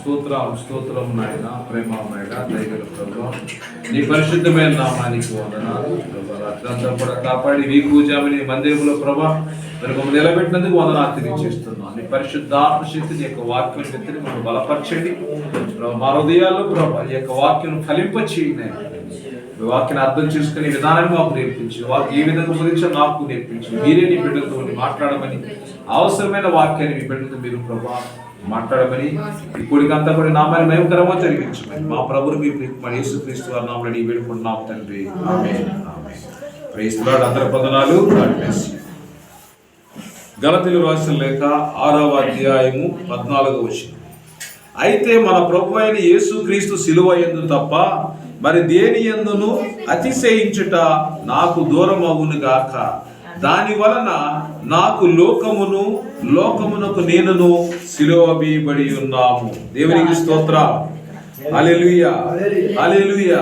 స్తోత్రం నాయన, ప్రేమమైన దయగల ప్రభువా, నీ పరిశుద్ధమైన నామానికి వందనాలు ప్రభువా. రాత్రంతా కూడా కాపాడి వీకూజామని మందిరంలో ప్రభా మరి మమ్మల్ని నిలబెట్టినందుకు వందనాలు తెలియజేస్తున్నాను. నీ పరిశుద్ధాత్మ శక్తి నీ యొక్క వాక్యం ఎత్తిని మనం బలపరచండి మా హృదయాల్లో ప్రభా. ఈ యొక్క వాక్యం ఫలింపచేయండి. వాక్యాన్ని అర్థం చేసుకునే విధానాన్ని మాకు నేర్పించి, వాక్యం ఏ విధంగా గురించి నాకు నేర్పించి, మీరే నీ బిడ్డలతో మాట్లాడమని, అవసరమైన వాక్యాన్ని మీ బిడ్డలతో మీరు ప్రభా మాట్లాడమని, ఇప్పటికంతా కూడా నామాన్ని మహిమకరంగా జరిగించమని మా ప్రభువు మీ మన యేసుక్రీస్తు వారి నామములో వేడుకుంటున్నాము తండ్రి. ఆమేన్. Praise the lord. అందరి వందనాలు. God bless you. గలతీయులకు రాసిన లేఖ 6వ అధ్యాయము 14వ వచనం. అయితే మన ప్రభు అయిన యేసుక్రీస్తు సిలువ యందు తప్ప మరి దేని యందును అతిశయించుట నాకు దూరం అగును గాక. దాని వలన నాకు లోకమునకు నేనును సిలువ వేయబడి ఉన్నాము. దేవునికి స్తోత్రం. హల్లెలూయా, హల్లెలూయా.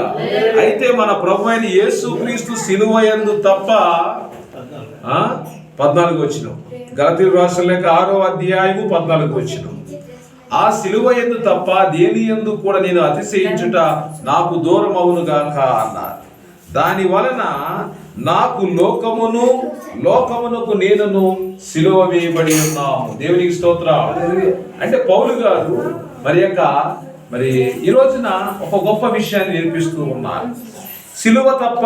అయితే మన ప్రభు అయిన యేసుక్రీస్తు సిలువ యందు తప్ప 14వ వచనం. గలతీయులకు రాసిన లేఖ 6వ అధ్యాయము 14వ వచనం. ఆ సిలువ యందు తప్ప దేని యందు కూడా నేను అతిశయించుట నాకు దూరం అవును గాక అన్నారు. దాని వలన నాకు లోకమునకు నేనును సిలువ వేయబడి ఉన్నాము. దేవునికి స్తోత్రం. అంటే పౌలు గారు మరి ఈ రోజున ఒక గొప్ప విషయాన్ని నేర్పిస్తూ ఉన్నారు. సిలువ తప్ప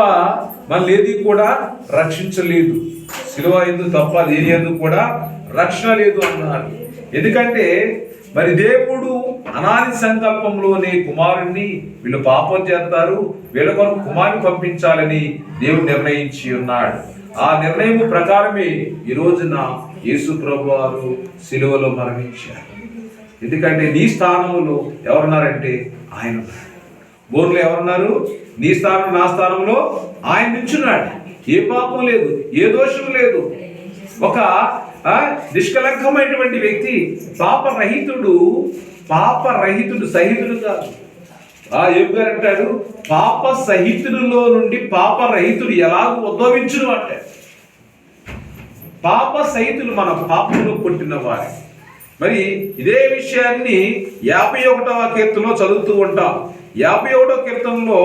మనల్ని ఏది కూడా రక్షించలేదు. సిలువ యందు తప్ప దేని యందు కూడా రక్షణ లేదు అన్నారు. ఎందుకంటే మరి దేవుడు అనాది సంకల్పంలోనే కుమారుణ్ణి వీళ్ళు పాపం చేస్తారు, వీళ్ళ కొరకు కుమారుని పంపించాలని దేవుడు నిర్ణయించి ఉన్నాడు. ఆ నిర్ణయం ప్రకారమే ఈ రోజున యేసు ప్రభు వారు సిలువలో మరణించారు. ఎందుకంటే నీ స్థానంలో ఎవరున్నారంటే ఆయన. బోర్లో ఎవరున్నారు? నీ స్థానం నా స్థానంలో ఆయన నిల్చున్నాడు. ఏ పాపం లేదు, ఏ దోషం లేదు. ఒక నిష్కలంకమైనటువంటి వ్యక్తి, పాపరహితుడు సహితుడు కాదు. యోబు గారు అంటాడు, పాప సహితుడిలో నుండి పాపరహితుడు ఎలాగూ ఉద్భవించును అంటాడు. పాప సహితులు మన పాపంలో పుట్టిన వారు. మరి ఇదే విషయాన్ని 51వ కీర్తనలో చదువుతూ ఉంటాం. 51వ కీర్తనలో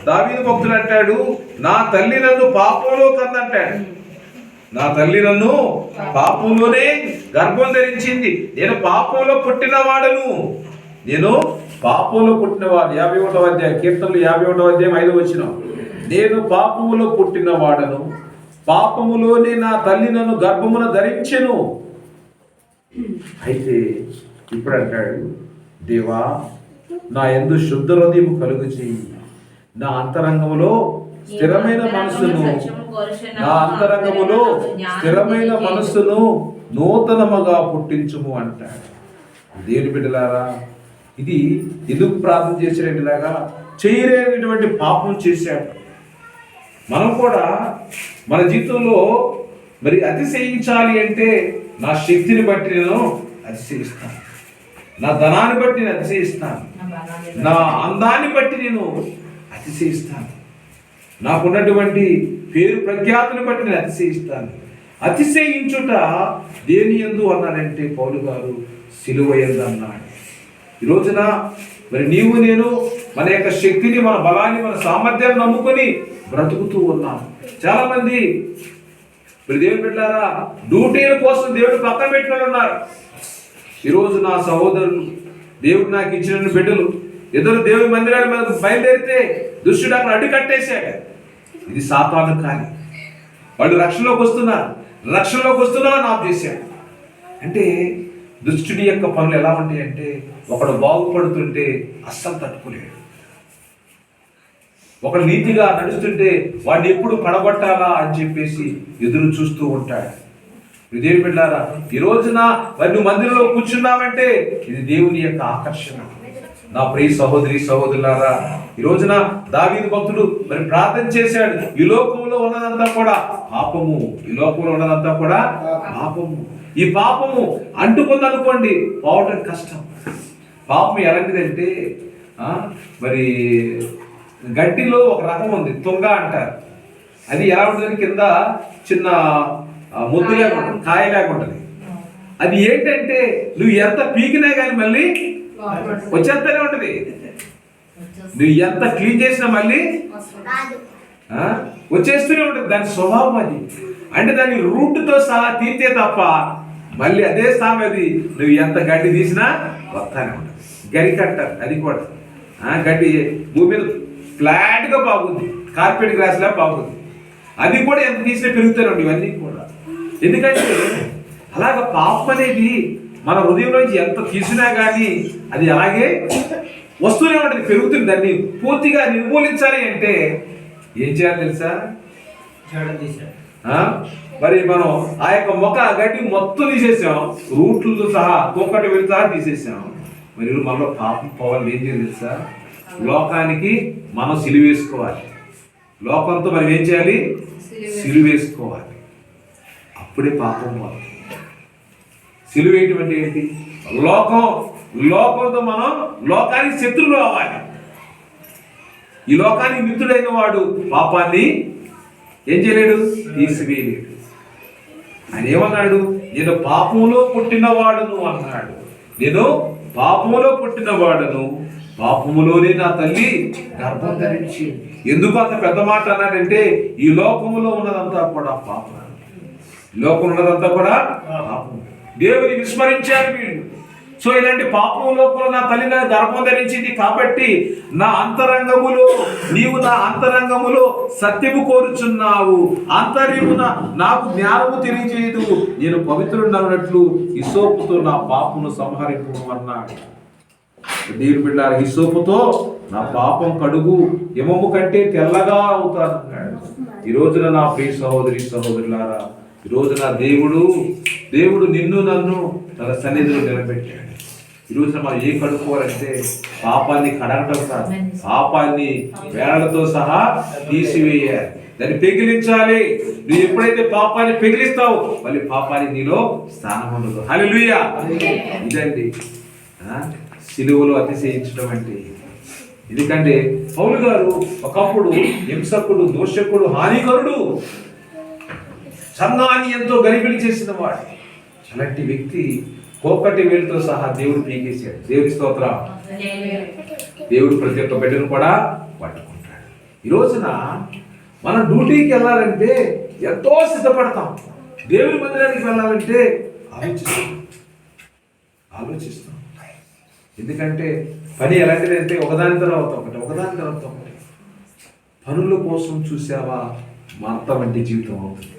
దావీదు భక్తుడు అంటాడు, నా తల్లి నన్ను పాపంలో కందంటాడు. నా తల్లి నన్ను పాపంలోనే గర్భం ధరించింది. నేను పాపంలో పుట్టినవాడను. 51వ అధ్యాయం కీర్తనలు 51వ అధ్యాయం 5వ వచనం. నేను పాపములో పుట్టినవాడను, పాపములోనే నా తల్లి నన్ను గర్భమున ధరించెను. అయితే ఇప్పుడు అంటాడు, దేవా నా యందు శుద్ధ హృదయము కలుగు చేయి, నా అంతరంగములో స్థిరమైన మనస్సును నూతనముగా పుట్టించుము అంటాడు. దేవుని బిడ్డలారా, ఇది ఎందుకు ప్రార్థన చేశాడు? ఇలాగా చేయలేనటువంటి పాపం చేశాడు. మనం కూడా మన జీవితంలో మరి అతిశయించాలి అంటే నా శక్తిని బట్టి నేను అతిశయిస్తాను, నా ధనాన్ని బట్టి నేను అతిశయిస్తాను, నా అందాన్ని బట్టి నేను అతిశయిస్తాను, నాకున్నటువంటి పేరు ప్రఖ్యాతుని బట్టి నేను అతిశయిస్తాను. అతిశయించుట దేని యందు అన్నాడంటే పౌలు గారు సిలువ యందు అన్నాడు. ఈ రోజున మరి నీవు నేను మన యొక్క శక్తిని, మన బలాన్ని, మన సామర్థ్యాన్ని నమ్ముకొని బ్రతుకుతూ ఉన్నాం. చాలా మంది మరి దేవుని బిడ్డలారా, డ్యూటీల కోసం దేవుడు పక్కన పెట్టిన ఉన్నారు. ఈరోజు నా సహోదరులు, దేవుడు నాకు ఇచ్చిన బిడ్డలు ఇద్దరు దేవుని మందిరాల మీద బయలుదేరితే దుష్టుడు అక్కడ అడ్డు కట్టేశాడు. ఇది సాతాను కానీ వాళ్ళు రక్షణలోకి వస్తున్నారని ఆఫ్ చేశాడు. అంటే దుష్టుడి యొక్క పనులు ఎలా ఉంటాయంటే, ఒకడు బాగుపడుతుంటే అస్సలు తట్టుకోలేడు. ఒకడు నీతిగా నడుస్తుంటే వాడిని ఎప్పుడు పడగొట్టాలా అని చెప్పేసి ఎదురు చూస్తూ ఉంటాడు. దేవుని బిడ్డలారా, ఈ రోజున మరి నువ్వు మందిరంలో కూర్చున్నావంటే ఇది దేవుని యొక్క ఆకర్షణ. నా ప్రియ సహోదరి సహోదరులారా, ఈ రోజున దావీదు భక్తుడు మరి ప్రార్థన చేశాడు, ఈ లోకంలో ఉన్నదంతా కూడా పాపము, ఈ లోకంలో ఉన్నదంతా కూడా పాపము. ఈ పాపము అంటుకుందనుకోండి పోవటం కష్టం. పాపం ఎలాంటిదంటే మరి గడ్డిలో ఒక రకం ఉంది, తుంగ అంటారు. అది ఎలా ఉంటుంది? కింద చిన్న ముద్దు లేకుండా, కాయ లేకుంటుంది. అది ఏంటంటే నువ్వు ఎంత పీకినా కానీ మళ్ళీ వచ్చేస్తూనే ఉంటుంది. నువ్వు ఎంత క్లీన్ చేసినా మళ్ళీ వచ్చేస్తూనే ఉంటుంది. దాని స్వభావం అది. అంటే దాని రూట్తో సహా తీస్తే తప్ప మళ్ళీ అదే స్థానం అది. నువ్వు ఎంత గడ్డి తీసినా వస్తానే ఉంటుంది. గరిక అంటారు, అది కూడా గడ్డి భూమి మీద ఫ్లాట్గా బాగుంది, కార్పెట్ గ్రాస్లా బాగుంది. అది కూడా ఎంత తీసినా పెరుగుతూనే ఉంటుంది ఇవన్నీ కూడా. ఎందుకంటే అలాగ పాపం అనేది మన హృదయంలోంచి ఎంత తీసినా కానీ అది అలాగే వస్తూనే ఉంటుంది, పెరుగుతుంది. దాన్ని పూర్తిగా నిర్మూలించాలి అంటే ఏం చేయాలి తెలుసా? మరి మనం ఆ యొక్క మొక్క గడ్డి మొత్తం తీసేసాం, రూట్లతో సహా తోకటి వెళ్తా తీసేసాం. మరి మనలో పాపం పోవాలి ఏం చేయాలి తెలుసా? లోకానికి మనం సిలువేసుకోవాలి. లోకంతో మనం ఏం చేయాలి? సిలువేసుకోవాలి. అప్పుడే పాపం పోవాలి. సిలువేటువంటి ఏంటి? లోకంతో మనం లోకానికి శత్రువులు అవ్వాలి. ఈ లోకానికి మిత్రుడైన వాడు పాపాన్ని ఏం చేయలేడు? తీసివేయలేడు. ఆయన ఏమన్నాడు? నేను పాపంలో పుట్టినవాడును అన్నాడు. నేను పాపములో పుట్టినవాడును, పాపములోనే నా తల్లి గర్భం ధరించి. ఎందుకు అంత పెద్ద మాట అన్నాడంటే ఈ లోకములో ఉన్నదంతా కూడా పాపం. లోకం ఉన్నదంతా కూడా పాపం. దేవుని విస్మరించారు వీళ్ళు. సో ఇలాంటి పాపంలో కూడా నా తల్లి నా గర్భం ధరించింది కాబట్టి నా అంతరంగములో నీవు నా అంతరంగములో సత్యము కోరుచున్నావు, అంతర్యమున నాకు జ్ఞానము తెలియజేయదు, నేను పవిత్రుడన్నట్లు హిస్సోపుతో నా పాపమును సంహరింపు అన్నాడు. దేవుని బిడ్డలారా, హిస్సోపుతో నా పాపం కడుగు, హిమము కంటే తెల్లగా అవుతానన్నాడు. ఈ రోజున నా ప్రియ సహోదరి సహోదరులారా, ఈ రోజున దేవుడు నిన్ను నన్ను తన సన్నిధిలో నిలబెట్టాడు. ఈ రోజున మనం ఏం కడుక్కోవాలంటే పాపాన్ని కడగటం కాదు, పాపాన్ని వేళ్లతో సహా తీసివేయాలి, దాన్ని పెగిలించాలి. నువ్వు ఎప్పుడైతే పాపాన్ని పెగిలిస్తావు మళ్ళీ పాపానికి నీలో స్థానం ఉండదు. హల్లెలూయా. ఇదండి సిలువలో అతిశయించడం అంటే. ఎందుకంటే పౌలు గారు ఒకప్పుడు హింసకుడు, దోషకుడు, హానికరుడు, సంఘాన్ని ఎంతో గలిబిలి చేసిన వాడు. అలాంటి వ్యక్తి కోకటి వేలుతో సహా దేవుడు పీకేశాడు. దేవుడి స్తోత్రం. దేవుడు ప్రతి ఒక్క బిడ్డను కూడా పట్టుకుంటాడు. ఈ రోజున మనం డ్యూటీకి వెళ్ళాలంటే ఎంతో సిద్ధపడతాం. దేవుడి మందిరానికి వెళ్ళాలంటే ఆలోచిస్తాం. ఎందుకంటే పని ఎలాంటిదంటే ఒకదాని తర్వాత ఒకటి. పనుల కోసం చూసావా మార్త వంటి జీవితం అవుతుంది.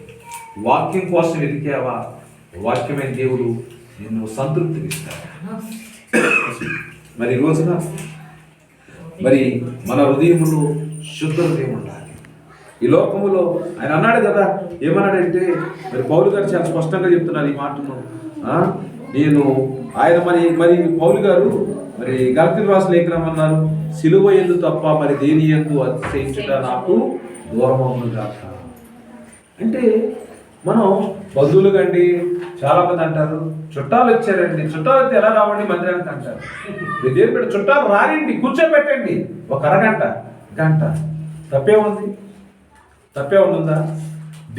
వాక్యం కోసం వెతికావా వాక్యమైన దేవుడు నిన్ను సంతృప్తినిస్తాడు. మరి రోజున మరి మన హృదయములో శుద్ధ హృదయం ఉండాలి. ఈ లోకములో ఆయన అన్నాడు కదా, ఏమన్నాడంటే మరి పౌలు గారు చాలా స్పష్టంగా చెప్తున్నారు ఈ మాటను. నేను ఆయన మరి పౌలు గారు మరి గలతీయులకు రాసిన లేఖనం అన్నారు, సిలువ యందు తప్ప మరి దేని యందు అతిశయించుట నాకు దూరమవును గాక. అంటే మనం బంధువులు కండి, చాలా మంది అంటారు చుట్టాలు వచ్చారండి, చుట్టాలు వస్తే ఎలా రావండి మందిరానికి అంటారు. దేవుని బిడ్డ చుట్టాలు రారండి, కూర్చోబెట్టండి ఒక అరగంట గంట. తప్పే ఉందా?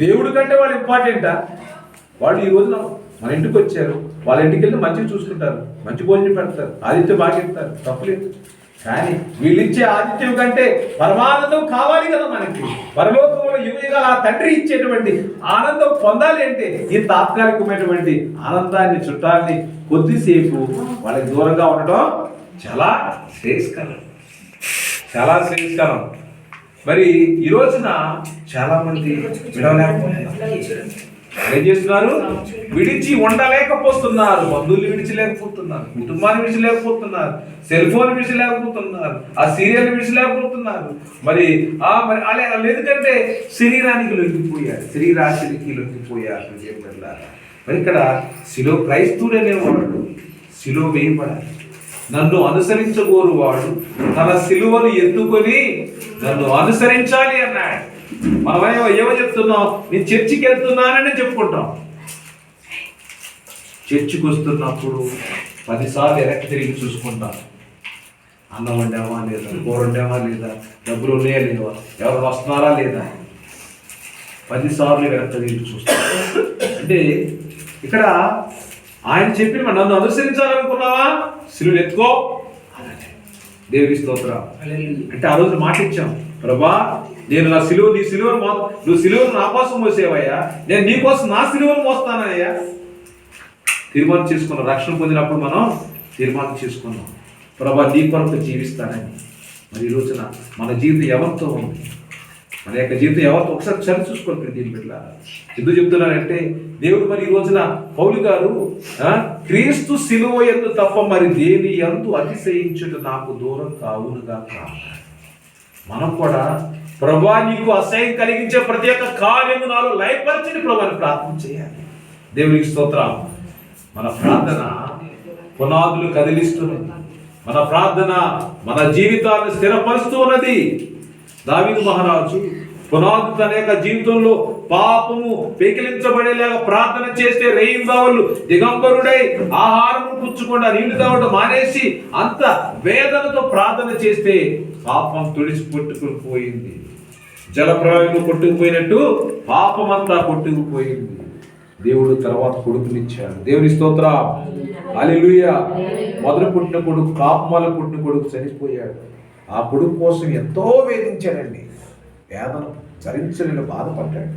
దేవుడి కంటే వాళ్ళు ఇంపార్టెంటా? వాళ్ళు ఈ రోజున మన ఇంటికి వచ్చారు, వాళ్ళ ఇంటికి వెళ్ళి మంచిగా చూసుకుంటారు, మంచి భోజనం పెడతారు, ఆదిత్యం బాగా ఇస్తారు, తప్పలేదు. కానీ వీళ్ళిచ్చే ఆదిత్యం కంటే పరమానందం కావాలి కదా మనకి. పరలోకంలో యువగా ఆ తండ్రి ఇచ్చేటువంటి ఆనందం పొందాలి అంటే ఈ తాత్కాలికమైనటువంటి ఆనందాన్ని, చుట్టాలని కొద్దిసేపు వాళ్ళకి దూరంగా ఉండటం చాలా శ్రేయస్కరం. మరి ఈ రోజున చాలా మంది ఏం చేస్తున్నారు? విడిచి ఉండలేకపోతున్నారు. బంధువులు విడిచలేకపోతున్నారు, కుటుంబాన్ని విడిచలేకపోతున్నారు, సెల్ ఫోన్ విడిచలేకపోతున్నారు, ఆ సీరియల్ విడిచలేకపోతున్నారు. మరి ఎందుకంటే శరీరానికి లొంగిపోయారు, శరీరాశికి లొంగిపోయారు. మరి ఇక్కడ శిలో క్రైస్తవుడు అనేవాడు శిలో వేయబడాలి. నన్ను అనుసరించగోరు వాడు తన సిలువను ఎత్తుకొని నన్ను అనుసరించాలి అన్నాడు. మనమేమో ఏమో చెప్తున్నాం, నేను చర్చికి వెళ్తున్నానని చెప్పుకుంటాం. చర్చికి వస్తున్నప్పుడు 10 సార్లు వెనక్కి తిరిగి చూసుకుంటాం. అన్నం వండామా లేదా, కూర వండామా లేదా, డబ్బులు ఉన్నాయా లేవా, ఎవరు వస్తున్నారా లేదా, 10 సార్లు వెనక్కి తిరిగి చూస్తాం. అంటే ఇక్కడ ఆయన చెప్పిన నన్ను అనుసరించాలనుకున్నావా, సిలువ ఎత్తుకో. దేవుని స్తోత్రం. అంటే ఆ రోజు మాట ఇచ్చాం, ప్రభా నేను నా సిలువ, నీ సిలువను నువ్వు సిలువను నా కోసం మోసేవయ్యా, నేను నీ కోసం నా సిలువను మోస్తానయ్యా. తీర్మానం చేసుకున్నాం. రక్షణ పొందినప్పుడు మనం తీర్మానం చేసుకున్నాం, ప్రభా నీ కొరకు జీవిస్తానని. మరి ఈ రోజున మన జీవితం ఎవరితో ఉంది, మన యొక్క జీవితం ఎవరితో ఒకసారి చరి చూసుకోవాలి. దీని బిడ్డ ఎందుకు చెప్తున్నానంటే, దేవుడు మరి ఈ రోజున పౌలు గారు క్రీస్తు సిలువ యందు తప్ప మరి దేని యందు అతిశయించుట నాకు దూరం కావునుగా కాదు. మనం కూడా ప్రభా నీకు అసహ్యం కలిగించే ప్రతి ఒక్క కార్యము నాలో లయపరిచిన ప్రభుని ప్రార్థన చేయాలి. దేవునికి స్తోత్రం. మన ప్రార్థన పునాదులు కదిలిస్తున్నది, మన ప్రార్థన మన జీవితాన్ని స్థిరపరుస్తూ ఉన్నది. దావీదు మహారాజు పునాదు తన యొక్క జీవితంలో పాపము పెకిలించబడేలాగా ప్రార్థన చేస్తే రేయింబావులు దిగంబరుడై ఆహారము పుచ్చకుండా నీళ్లు తాగడం మానేసి అంత వేదనతో ప్రార్థన చేస్తే పాపం తుడిచి కొట్టుకుని పోయింది. జలప్రవాహంలో కొట్టుకుపోయినట్టు పాపం అంతా కొట్టుకుపోయింది. దేవుడు తర్వాత కొడుకునిచ్చాడు. దేవుని స్తోత్రం. హల్లెలూయా. మొదలు పుట్టిన కొడుకు, పాపం వల్ల పుట్టిన కొడుకు చనిపోయాడు. ఆ కొడుకు కోసం ఎంతో వేధించాడండి, వేదన భరించలేని బాధపడ్డాడు.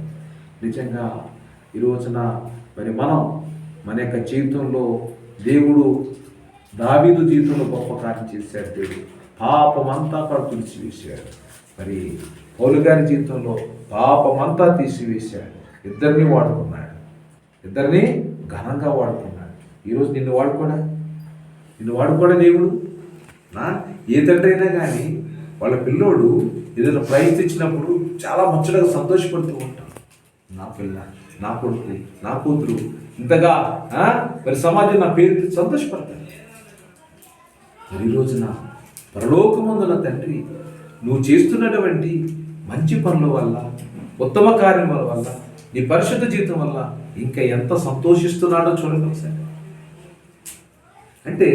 నిజంగా ఈ రోజున మరి మనం మన యొక్క జీవితంలో దేవుడు దావీదు జీవితంలో గొప్ప కార్యం చేశాడు. దేవుడు పాపమంతా కూడా తీసివేశాడు. మరి పౌలు గారి జీవితంలో పాపమంతా తీసివేశాడు. ఇద్దరిని వాడుకున్నాడు, ఇద్దరిని ఘనంగా వాడుకున్నాడు. ఈరోజు నిన్ను వాడుకోడా దేవుడు. ఏ తండ్రి అయినా కానీ వాళ్ళ పిల్లోడు ఏదైనా ప్రైజ్ ఇచ్చినప్పుడు చాలా ముచ్చటగా సంతోషపడుతూ ఉంటాం. నా పిల్ల, నా కొడుకు, నా కూతురు ఇంతగా మరి సమాజం నా పేరు సంతోషపడతాడు. మరి ఈ రోజున పరలోకమందున తండ్రి నువ్వు చేస్తున్నటువంటి మంచి పనుల వల్ల, ఉత్తమ కార్యముల వల్ల, నీ పరిశుద్ధ జీవితం వల్ల ఇంకా ఎంత సంతోషిస్తున్నాడో చూడండి ఒకసారి. అంటే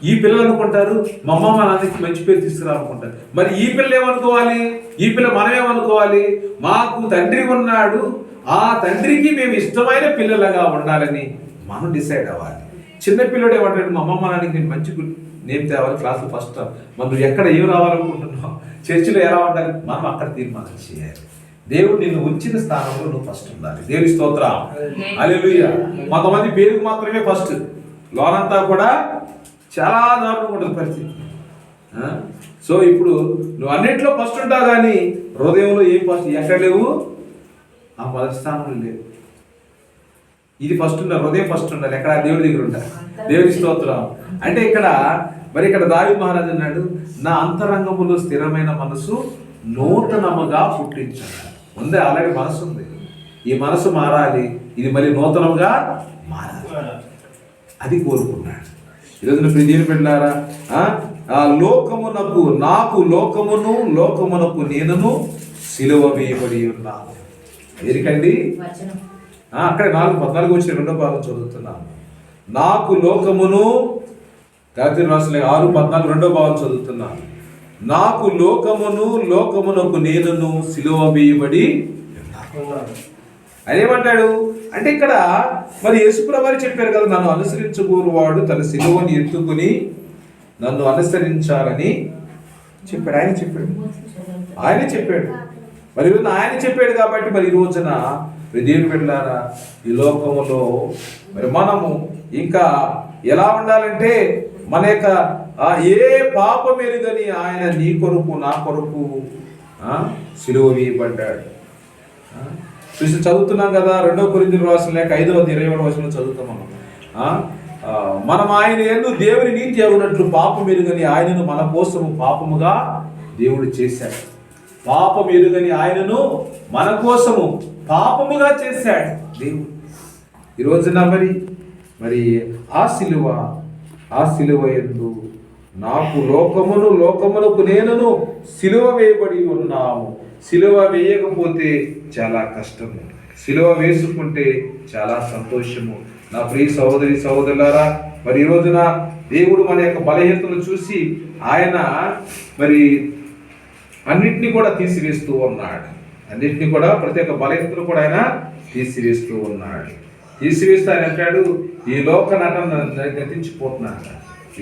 ఈ పిల్లలు అనుకుంటారు మా అమ్మ మా నాన్నకి మంచి పేరు తీసుకురావాలనుకుంటారు. మరి ఈ పిల్ల ఏమనుకోవాలి, ఈ పిల్ల మనమేమనుకోవాలి? మాకు తండ్రి ఉన్నాడు, ఆ తండ్రికి మేము ఇష్టమైన పిల్లలుగా ఉండాలని మనం డిసైడ్ అవ్వాలి. చిన్న పిల్లడు ఏమంటాడు, మా అమ్మ నాన్నకి నేను మంచి నేమ్ తేవాలి, క్లాసు ఫస్ట్, మనం ఎక్కడ ఏం రావాలనుకుంటున్నాం, చర్చిలో ఎలా ఉండాలి, మనం అక్కడ తీర్మానం చేయాలి. దేవుడు నిన్ను ఉంచిన స్థానంలో నువ్వు ఫస్ట్ ఉండాలి. దేవుని స్తోత్రం. హల్లెలూయా. కొంతమంది పేరుకు మాత్రమే ఫస్ట్, లోనంతా కూడా చాలా దారుణంగా ఉంటుంది పరిస్థితి. సో ఇప్పుడు నువ్వు అన్నింటిలో ఫస్ట్ ఉంటావు, కానీ హృదయంలో ఏం ఫస్ట్ ఎక్కడ లేవు, ఆ మొదటి స్థానంలో లేవు. ఇది ఫస్ట్ ఉండాలి, హృదయం ఫస్ట్ ఉండాలి. ఎక్కడ దేవుడి దగ్గర ఉండాలి. దేవుని స్తోత్రం. అంటే ఇక్కడ దావీదు మహారాజు అన్నాడు, నా అంతరంగములో స్థిరమైన మనసు నూతనముగా పుట్టించాడు. ముందే అలాగే మనసు ఉంది, ఈ మనసు మారాలి, ఇది మళ్ళీ నూతనంగా మారాలి, అది కోరుకున్నాడు. ఈరోజు ప్రియమైన బిడ్డలారా, లోకమునకు నేనును సిలువ వేయబడి ఉన్నాను. ఎందుకండి అక్కడ 4:14 వచ్చిన 2వ భాగం చదువుతున్నాను. నాకు లోకమును, గాయత్రి రాసులే 6:14 2వ భాగం చదువుతున్నాను. నాకు లోకమునకు నేనును సిలువ వేయబడి అదేమంటాడు అంటే ఇక్కడ మరి యేసుప్రభువు చెప్పారు కదా, నన్ను అనుసరించుకోరువాడు తన సిలువను ఎత్తుకుని నన్ను అనుసరించాలని చెప్పాడు. ఆయన చెప్పాడు. మరి ఆయన చెప్పాడు కాబట్టి మరి ఈ రోజున దేవుని బిడ్డలారా, ఈ లోకములో మరి మనము ఇంకా ఎలా ఉండాలంటే, మన యొక్క ఏ పాపం ఎరుగని ఆయన నీ కొరకు నా కొరకు సిలువ వేయబడ్డాడు. చూసి చదువుతున్నాం కదా, 2 కొరింథీయులకు రాసిన లేఖ 5:27 చదువుతాం మనం ఆయన యందు దేవుని నీతి అవునట్లు పాపం ఎరుగని ఆయనను మన కోసము పాపముగా దేవుడు చేశాడు. పాపం ఎరుగని ఆయనను మన కోసము పాపముగా చేశాడు దేవుడు. ఈ రోజున మరి ఆ సిలువ యందు నాకు లోకమునకు నేనును సిలువ వేయబడి ఉన్నాము. సిలువ వేయకపోతే చాలా కష్టము, సిలువ వేసుకుంటే చాలా సంతోషము. నా ప్రియ సహోదరి సహోదరులారా, మరి ఈ రోజున దేవుడు మన యొక్క బలహీనతను చూసి ఆయన మరి అన్నిటినీ కూడా తీసివేస్తూ ఉన్నాడు. అన్నిటినీ కూడా ప్రతి ఒక్క బలహీనతను కూడా ఆయన తీసివేస్తూ ఉన్నాడు. తీసివేస్తే ఆయన అంటాడు ఈ లోక నటన గతించిపోతున్నాడు. ఈ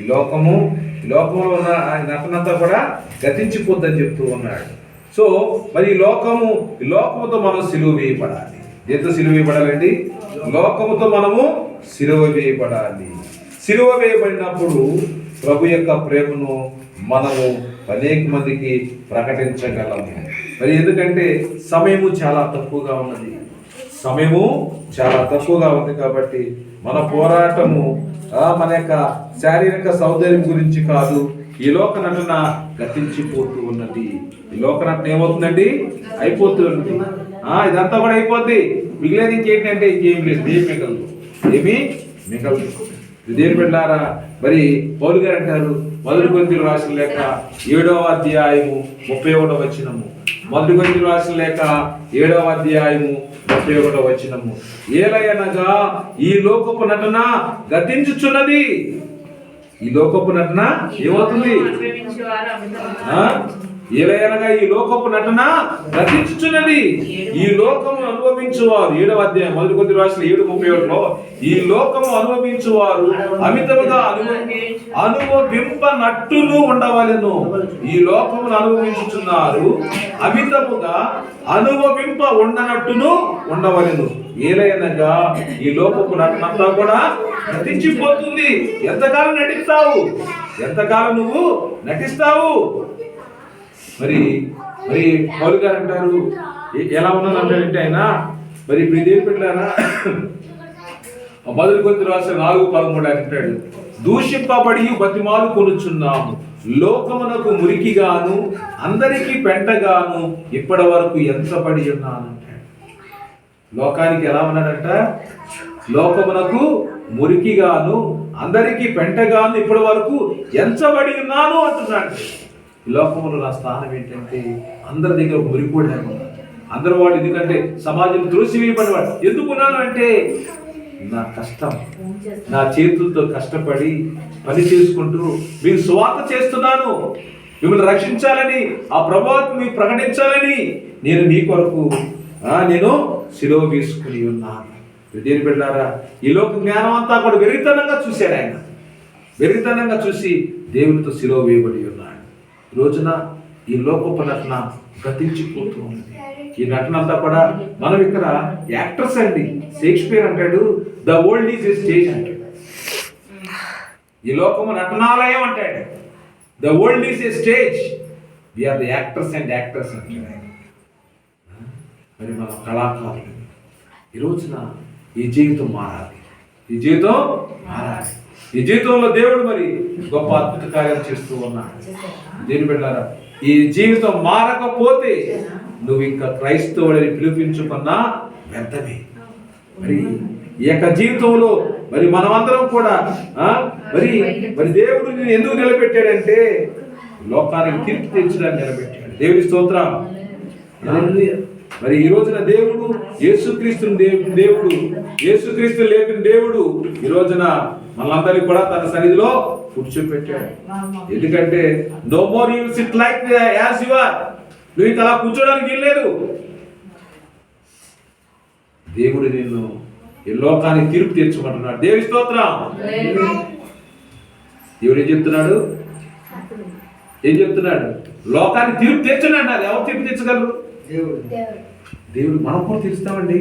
లోకంలో ఉన్న నటనంతా కూడా గతించిపోద్దని చెప్తూ ఉన్నాడు. సో మరి ఈ లోకముతో మనం సిలువ వేయబడాలి. దేంతో సిలువ వేయబడాలండి? లోకముతో మనము సిలువ వేయబడాలి. సిలువ వేయబడినప్పుడు ప్రభు యొక్క ప్రేమను మనము అనేక మందికి ప్రకటించగలము. మరి ఎందుకంటే సమయము చాలా తక్కువగా ఉంది కాబట్టి మన పోరాటము మన యొక్క శారీరక సౌందర్యం గురించి కాదు. ఈ లోక నటన గతించిపోతూ ఉన్నది. ఈ లోక నటన ఏమవుతుందండి? అయిపోతూ ఉన్నది. ఇదంతా కూడా అయిపోద్ది. మిగిలేదు ఇంకేంటంటే ఇంకేం లేదు. ఏమీ మిగలదు. దేవుని బిడ్డలారా, మరి పౌలు గారు అంటారు మొదటి కొరింథీయులకు రాసిన లేఖ 7వ అధ్యాయము 31వ వచనము. మొదటి కొరింథీయులకు రాసిన లేఖ 7వ అధ్యాయము 31వ వచనము. ఏలయనగా ఈ లోకపు నటన గతించుచున్నది. ఈ లోకపు నటన ఏమవుతుంది? ఏలయనగా ఈ లోకపు నటన గతించుచున్నది. ఈ లోకము అనుభవించువారు 7వ అధ్యాయం మొదటి కొరింథీయులకు రాసిన 7:31లో ఈ లోకము అనుభవించువారు అమితముగా అనుభవింపనట్టును ఉండవలెను. ఈ లోకమును అనుభవించుచున్నారు, అమితముగా అనుభవింప ఉండనట్టును ఉండవలెను. ఏలయనగా ఈ లోకపు నటనంతా కూడా గతించిపోతుంది. ఎంతకాలం నువ్వు నటిస్తావు? మరి పౌలు గారు అంటారు ఎలా ఉన్నాను అంటే ఆయన మరి ఇప్పుడు ఇదేం పెట్టారా? మొదటి కొరింథీయులకు రాసిన 4:13 అంటాడు దూషింపబడి బతిమాలు కొనుచున్నాము, లోకమునకు మురికిగాను అందరికీ పెంటగాను ఇప్పటి వరకు ఎంచబడి ఉన్నాను అంటాడు. లోకానికి ఎలా ఉన్నాడంట? లోకమునకు మురికిగాను అందరికీ పెంటగాను ఇప్పటి వరకు ఎంచబడి ఉన్నాను అంటున్నాడు. ఈ లోకంలో నా స్థానం ఏంటంటే అందరి దగ్గర మురికిపోయాను. అందరూ వాడు ఎందుకంటే సమాజం త్రోసివేయబడివాడు. ఎందుకున్నాను అంటే నా కష్టం, నా చేతులతో కష్టపడి పని చేసుకుంటూ మీకు సువార్త చేస్తున్నాను, మిమ్మల్ని రక్షించాలని, ఆ ప్రభావం మీకు ప్రకటించాలని నేను మీ కొరకు నేను సిలువ వేసుకుని ఉన్నాను. దేని బిడ్డారా, ఈ లోక జ్ఞానం అంతా కూడా వెరితనంగా చూశాడు. ఆయన వెరితనంగా చూసి దేవునితో సిలువ వేయబడి ఉన్నాడు. ఈ రోజున ఈ లోకపు నటన గతించిపోతూ ఉంది. ఈ నటన అంతా కూడా మనం ఇక్కడ యాక్టర్స్ అండి. షేక్స్పియర్ అంటాడు the world is a stage అంటాడు. ఈ లోకము నటనాలయం అంటాడు. The world is a stage, we are the actors and actors అంటాడు. మరి మనం కళాకారులు. ఈ రోజున ఈ జీవితం మారాలి. ఈ జీవితంలో దేవుడు మరి గొప్ప అద్భుత కార్యాలు చేస్తూ ఉన్నాడు. దేని బిడ్డారా, ఈ జీవితం మారకపోతే నువ్వు ఇంకా క్రైస్తవుడిని పిలిపించుకున్నా వ్యర్థమే. మరి ఈ యొక్క జీవితంలో మరి మనమందరం కూడా మరి దేవుడు నిన్ను ఎందుకు నిలబెట్టాడంటే లోకానికి తీర్పు తీర్చడానికి నిలబెట్టాడు. దేవుని స్తోత్రం. మరి ఈ రోజున దేవుడు యేసుక్రీస్తు లేపిన దేవుడు ఈ రోజున మనందరికీ కూడా తన సన్నిధిలో కూర్చోపెట్టాడు. ఎందుకంటే no more you sit like as you are. నువ్వు ఇంకా అలా కూర్చోడానికి వీల్లేదు. దేవుడు నిన్ను ఈ లోకానికి తీర్పు తీర్చుకుంటున్నాడు. దేవుని స్తోత్రం. దేవుడు ఏం చెప్తున్నాడు? లోకానికి తీర్పు తీర్చున్నాడు. ఎవరు తీర్పు తీర్చగలరు? దేవుడు. మనం కూడా తీరుస్తామండి.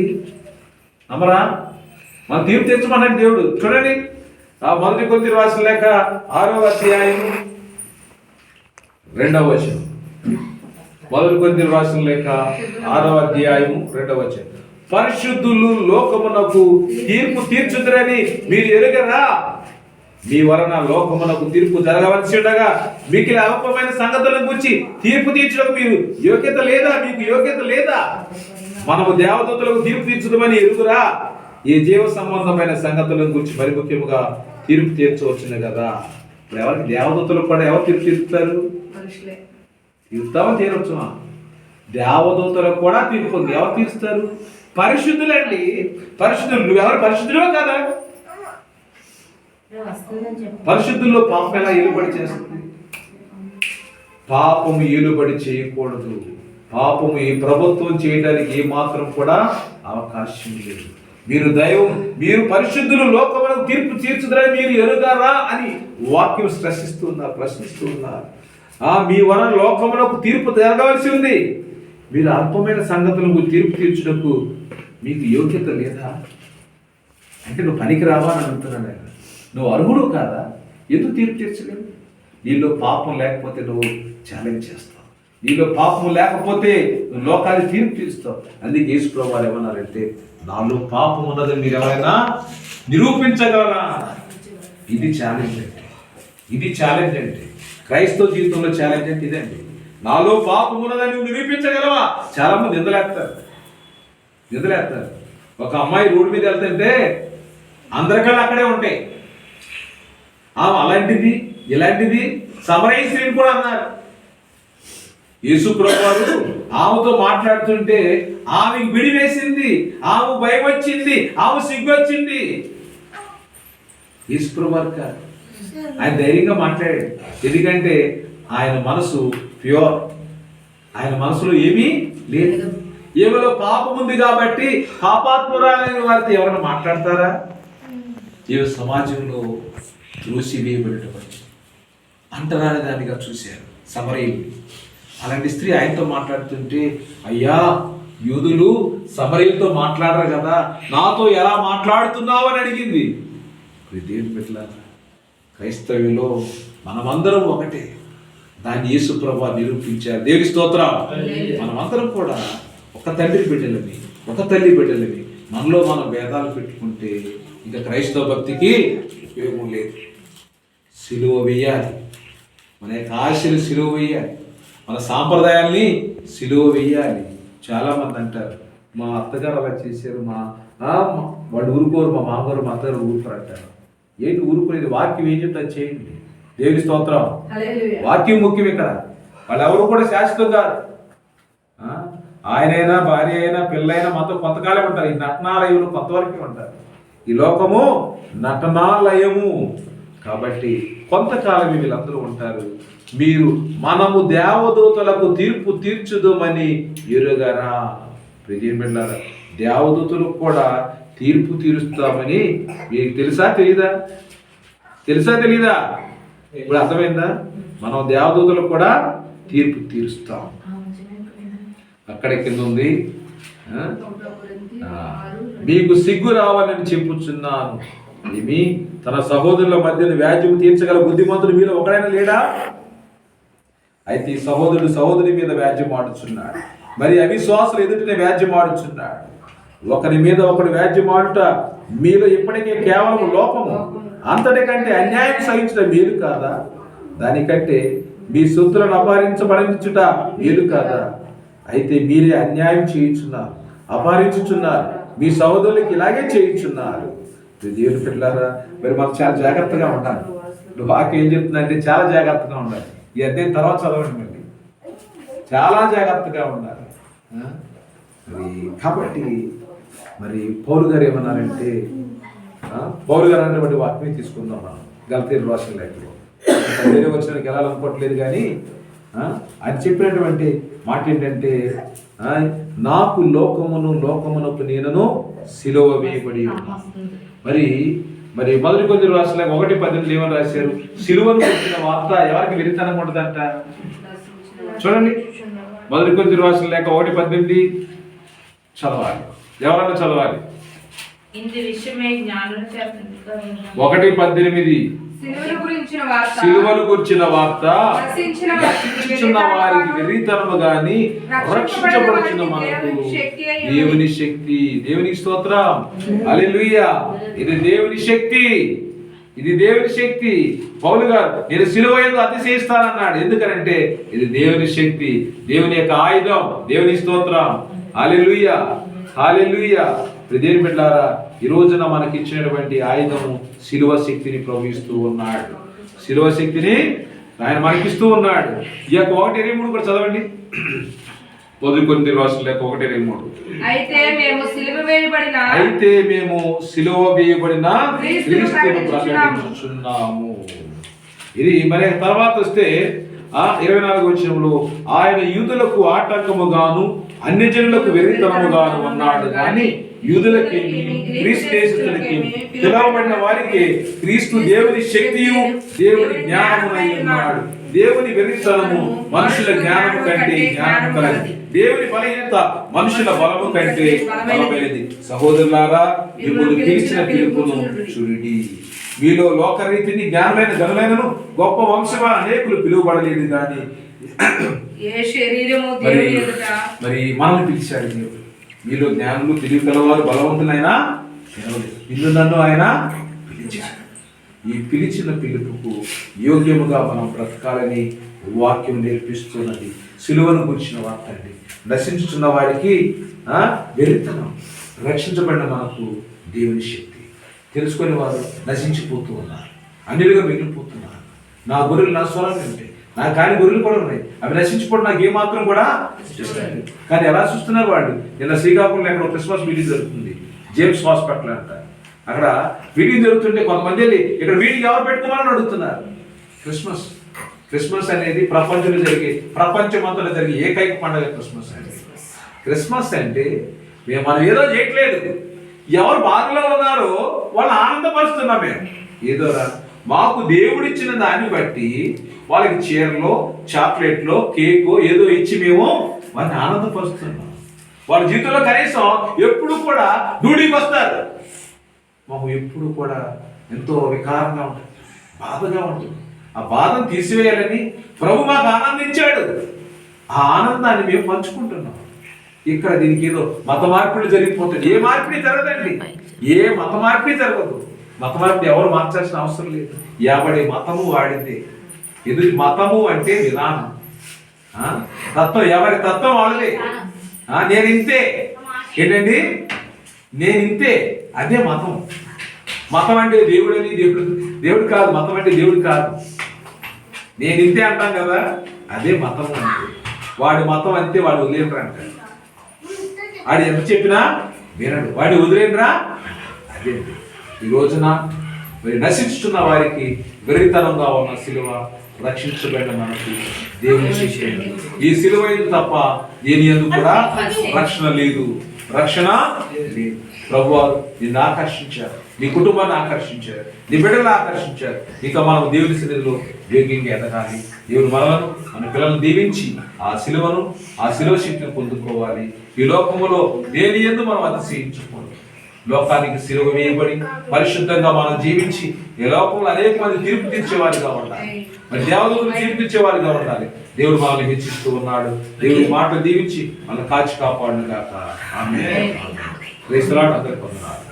నమ్మరా? మనం తీర్పు తెచ్చమన్నాడు దేవుడు. చూడండి, ఆ మొదటి కొరింథీయులకు రాసిన లేఖ 6వ అధ్యాయం 2వ వచనం. మొదటి కొరింథీయులకు రాసిన లేఖ 6వ అధ్యాయం 2వ వచనం. పరిశుద్ధులు లోకమునకు తీర్పు తీర్చుదురని మీరు ఎరుగరా? మీ వలన లోకమునకు తీర్పు జరగవలసి ఉండగా మీకు అల్పమైన సంగతులను గురించి తీర్పు తీర్చడం మీకు యోగ్యత లేదా? మనము దేవదూతలకు తీర్పు తీర్చుదామని ఎరుగురా? ఈ జీవ సంబంధమైన సంగతులను గురించి మరి ముఖ్యముగా తీర్పు తీర్చవచ్చును కదా. ఇప్పుడు ఎవరికి దేవదూతలకు కూడా ఎవరు తీర్పు తీర్చుతారు? తీరుతామా తీరవచ్చుమా? దేవదూతలకు కూడా తీర్పు ఎవరు తీరుస్తారు? పరిశుద్ధులండి. పరిశుద్ధులు. నువ్వెవరు? పరిశుద్ధులే కదా. పరిశుద్ధుల్లో పాపం ఎలా ఏలుబడి చేస్తుంది? పాపము ఏలుబడి చేయకూడదు. పాపము ఈ ప్రభుత్వం చేయడానికి ఏ మాత్రం కూడా అవకాశం లేదు. మీరు దైవం, మీరు పరిశుద్ధులు, లోకములకు తీర్పు తీర్చుదరని మీరు ఎరుగారా అని వాక్యం ప్రశ్నిస్తూ ఉన్నారు. మీ వలన లోకములకు తీర్పు జరగవలసి ఉంది. మీరు అల్పమైన సంగతులకు తీర్పు తీర్చుటకు మీకు యోగ్యత లేదా? అంటే నువ్వు పనికి రావా అని అంటున్నాడు ఆయన. నువ్వు అర్హుడు కాదా? ఎందుకు తీర్పు తీర్చలేవు? నీలో పాపం లేకపోతే నువ్వు ఛాలెంజ్ చేస్తావు. నీలో పాపం లేకపోతే నువ్వు లోకాన్ని తీర్పు తీరుస్తావు. అందుకే యేసు ప్రభువు వారు ఏమన్నారంటే, నాలో పాపం ఉన్నదని మీరు ఎవరైనా నిరూపించగలరా? ఇది ఛాలెంజ్ అంటే, ఇది ఛాలెంజ్ అంటే. క్రైస్తవ జీవితంలో ఛాలెంజ్ అంటే ఇదండి. నాలో పాపం ఉన్నదని నువ్వు నిరూపించగలవా? చాలా మంది నిందలేస్తారు. ఒక అమ్మాయి రోడ్డు మీద వెళ్తుంటే అందరికన్నా అక్కడే ఉంటాయి. అలాంటిది ఇలాంటిది సమరయ స్త్రీని కూడా అన్నారు. యేసు ప్రభువారు ఆమెతో మాట్లాడుతుంటే ఆమెకు విడి వేసింది, ఆమె భయం వచ్చింది, ఆమె సిగ్గు వచ్చింది. యేసు ప్రభువారు కాదు, ఆయన ధైర్యంగా మాట్లాడాడు. ఎందుకంటే ఆయన మనసు ప్యూర్, ఆయన మనసులో ఏమీ లేదు. ఏమిలో పాపం ఉంది కాబట్టి పాపాత్మురాలైన వారితో ఎవరైనా మాట్లాడతారా? ఏ సమాజంలో త్రోసివేయబడేటువంటి అంటరాని దానిగా చూశారు సమరయులు. అలాంటి స్త్రీ ఆయనతో మాట్లాడుతుంటే, అయ్యా యూదులు సమరయులతో మాట్లాడరు కదా, నాతో ఎలా మాట్లాడుతున్నావు అని అడిగింది. దేవుని బిడ్డలారా, క్రైస్తవ్యంలో మనమందరం ఒకటే. దాన్ని యేసు ప్రభువు నిరూపించారు. దేవుని స్తోత్రం. మనమందరం కూడా ఒక తండ్రి బిడ్డలని, ఒక తల్లి బిడ్డలని. మనలో మనం భేదాలు పెట్టుకుంటే ఇక క్రైస్తవ భక్తికి ఉపయోగం లేదు. సిలువ వేయాలి, మన యొక్క ఆశలు సిలువ వేయాలి, మన సాంప్రదాయాల్ని సిలువ వేయాలి. చాలామంది అంటారు, మా అత్తగారు అలా చేశారు, వాళ్ళు ఊరుకోరు, మా మామగారు మా అత్తగారు ఊరుకోరు అంటారు. ఏంటి ఊరుకునేది? వాక్యం ఏం చెప్తా చేయండి. దేవుని స్తోత్రం. వాక్యం ముఖ్యం. ఇక్కడ వాళ్ళెవరు కూడా శాశ్వతం కాదు. ఆయనైనా, భార్య అయినా, పిల్లైనా మనతో కొంతకాలం ఉంటారు. ఈ నటనాలయములు కొంతవరకే ఉంటారు. ఈ లోకము నటనాలయము కాబట్టి కొంతకాలం వీళ్ళందరూ ఉంటారు. మనము దేవదూతలకు తీర్పు తీర్చుదామని ఎరుగరా? ప్రియమైన బిడ్డలారా, దేవదూతలకు కూడా తీర్పు తీరుస్తామని మీకు తెలుసా తెలీదా? ఇప్పుడు అర్థమైందా? మనం దేవదూతలకు కూడా తీర్పు తీరుస్తాం. అక్కడ కింద ఉంది, మీకు సిగ్గు రావాలని చెప్పుచున్నాను. ఏమి? తన సహోదరుల మధ్యన వ్యాజ్యం తీర్చగల బుద్ధిమంతుడు మీలో ఒకడైనా లేడా? అయితే ఈ సహోదరుడి మీద వ్యాజ్యం ఆడుచున్నాడు, మరి అవిశ్వాసులు ఎదుటినే వ్యాజ్యం ఆడుచున్నాడు. ఒకరి మీద ఒకడు వ్యాజ్యం ఆడుట మీలో ఇప్పటికే కేవలం లోపము. అంతటికంటే అన్యాయం సహించడం మేలు కాదా? దానికంటే మీ సొత్తులను అపహరించబడించుట మేలు కాదా? అయితే మీరే అన్యాయం చేయించున్నారు, అపహరించుచున్నారు, మీ సహోదరులకి ఇలాగే చేయించున్నారు. దేవుని పిల్లారా, మరి మనం చాలా జాగ్రత్తగా ఉండాలి. వాక్యం ఏం చెప్తుందంటే చాలా జాగ్రత్తగా ఉండాలి. ఈ అధ్యాయం తర్వాత చదవండి. మళ్ళీ చాలా జాగ్రత్తగా ఉండాలి. కాబట్టి మరి పౌలు గారు ఏమన్నారంటే, పౌలు గారు అనేటువంటి వాక్యం తీసుకుందాం మనం. గలతీయుల రాసిన లేఖలో వేరే వచ్చినానికి వెళ్ళాలనుకోవట్లేదు, కానీ ఆయన చెప్పినటువంటి మాట ఏంటంటే, నాకు లోకమునకు నేనను సిలువ వేయబడి ఉన్నాను. మరి మొదటి కొరింథీయుల రాసిన 1:18 ఏమని రాశారు? సిలువను గురించిన వార్త ఎవరికి వెరితనం ఉండదంట. చూడండి, మొదటి కొరింథీయుల రాసిన 1:18 చదవాలి. ఎవరన్నా చదవాలి. 1:18 సిలువను గురించిన వార్త రక్షించిన వారికి వెర్రితనము గాని రక్షించబడుచున్న మనకు దేవుని శక్తి. దేవునికి స్తోత్రం. హల్లెలూయా. ఇది దేవుని శక్తి. పౌలు గారు నేను సిలువ యందు అతిశయిస్తానన్నాడు. ఎందుకనంటే ఇది దేవుని శక్తి, దేవుని యొక్క ఆయుధం. దేవుని స్తోత్రం. హల్లెలూయా. దేవుని బిడ్డలారా, ఈ రోజున మనకి ఇచ్చినటువంటి ఆయుధము సిలువ శక్తిని ప్రవహిస్తూ ఉన్నాడు. సిలువ శక్తిని ఆయన మనకిస్తూ ఉన్నాడు. ఈ యొక్క 1:23 కూడా చదవండి. మొదటి కొరింథీయుల రాసిన 1:23. అయితే మేము సిలువ వేయబడిన క్రీస్తును ప్రకటించుచున్నాము. ఇది మరి తర్వాత వస్తే 24 వచనంలో, ఆయన యూదులకు ఆటంకముగాను అన్యజనులకు వెర్రితనముగాను అన్నాడు, కానీ యూదులకేమి క్రీస్తు దేశస్తులకేమి పిలువబడిన వారికి క్రీస్తు దేవుని శక్తియు దేవుని జ్ఞానమునై ఉన్నాడు. దేవుని వెరితనము మనుషుల జ్ఞానము కంటే జ్ఞానం కలది, దేవుని బలహీనత మనుషుల బలము కంటే బలమైనది. సహోదరులారా, మిమ్మల్ని పిలిచిన పిలుపును చూడండి. మీలో లోకరీతిని జ్ఞానమైన ఘనమైనను గొప్ప వంశమా అనేకులు పిలువబడలేదు కానీ మరి మనల్ని పిలిచాడు దేవుడు. మీలో జ్ఞానులు తెలివి కలవారు బలవంతులైనా ఇల్లు నన్ను ఆయన పిలిచాడు. ఈ పిలిచిన పిలుపుకు యోగ్యముగా మనం బ్రతకాలని వాక్యం నేర్పిస్తున్నది. సిలువను గురించిన వార్త అండి. నశించుతున్న వారికి వెరితనం, రక్షించబడిన మనకు దేవుని శక్తి. తెలుసుకునే వారు నశించిపోతూ ఉన్నారు, అన్యులుగా మిగిలిపోతున్నారు. నా గొర్రెలు నా స్వరం వింటాయి, నా కాని గొర్రెలు కూడా ఉన్నాయి, అవి నశించిపోవడం నాకు ఏమాత్రం కూడా కానీ ఎలా చూస్తున్నారు వాళ్ళు. నిన్న శ్రీకాకుళంలో అక్కడ క్రిస్మస్ మీటింగ్ జరుగుతుంది, జేమ్స్ హాస్పిటల్ అంట. అక్కడ మీటింగ్ జరుగుతుంటే కొంతమంది వెళ్ళి ఇక్కడ మీటింగ్ ఎవరు పెట్టుకోవాలని అడుగుతున్నారు. క్రిస్మస్ అనేది ప్రపంచమంతలో జరిగే ఏకైక పండుగ క్రిస్మస్ అనేది. క్రిస్మస్ అంటే మనం ఏదో చేయట్లేదు, ఎవరు బాధలో ఉన్నారో వాళ్ళు ఆనందపరుస్తున్నాం. మేము ఏదోరా మాకు దేవుడిచ్చిన దాన్ని బట్టి వాళ్ళకి చీరలో, చాక్లెట్లో, కేకో ఏదో ఇచ్చి మేము వారిని ఆనందపరుస్తున్నాం. వాళ్ళ జీవితంలో కనీసం ఎప్పుడు కూడా డ్యూటీకి వస్తారు, మాకు ఎప్పుడు కూడా ఎంతో వికారంగా ఉంటుంది, బాధగా ఉంటుంది. ఆ బాధను తీసివేయాలని ప్రభు మాకు ఆనందించాడు. ఆ ఆనందాన్ని మేము పంచుకుంటున్నాం. ఇక్కడ దీనికి ఏదో మత మార్పిడి జరిగిపోతుంది. ఏ మార్పిడి జరగదండి, ఏ మత మార్పిడి జరగదు. మత మార్పిడి ఎవరు మార్చాల్సిన అవసరం లేదు. ఎవడి మతము వాడితే. ఇది మతము అంటే విధానం, తత్వం, ఎవరి తత్వం వాళ్ళదే. నేను ఇంతే ఏంటండి, నేను ఇంతే, అదే మతం. మతం అంటే దేవుడని దేవుడు కాదు, మతం అంటే దేవుడు కాదు. నేను ఇంతే అంటాం కదా, అదే మతం అంటే. వాడి మతం అంతే, వాడు వదిలేండ్రా అంటాడు. వాడు ఎంత చెప్పినా వినడు, వాడిని వదిలేండ్రా. అదే ఈ రోజున మరి నశించుతున్న వారికి వెరితనంగా ఉన్న సిలువ, రక్షించబడిన మనకు దేవుని శిక్ష. ఈ సిలువ తప్ప దేని యందు కూడా రక్షణ లేదు, రక్షణ లేదు. ప్రభువారు నిన్ను ఆకర్షించారు, నీ కుటుంబాన్ని ఆకర్షించారు, నీ బిడ్డలు ఆకర్షించారు. ఇక మనం దేవుని సన్నిధిలో యోగ్యంగా ఎదగాలి. దేవుని మనలను, మన పిల్లలను దీవించి ఆ సిలువను, ఆ సిలువ శక్తిని పొందుకోవాలి. ఈ లోకములో దేని యందు మనం అతిశయించుకోవాలి. లోకానికి సిలువ వేయబడి పరిశుద్ధంగా మనం జీవించి ఈ లోకంలో అనేక మంది తీర్పు తీర్చేవారిగా ఉండాలి. మరి దేవదూతలు తీర్పు తీర్చేవారిగా ఉండాలి. దేవుడు మనల్ని హెచ్చిస్తూ ఉన్నాడు. దేవుడి మాటలు దీవించి మనల్ని కాచి కాపాడును గాక. ఆమేన్. Praise the lord. అందరికీ వందనాలు.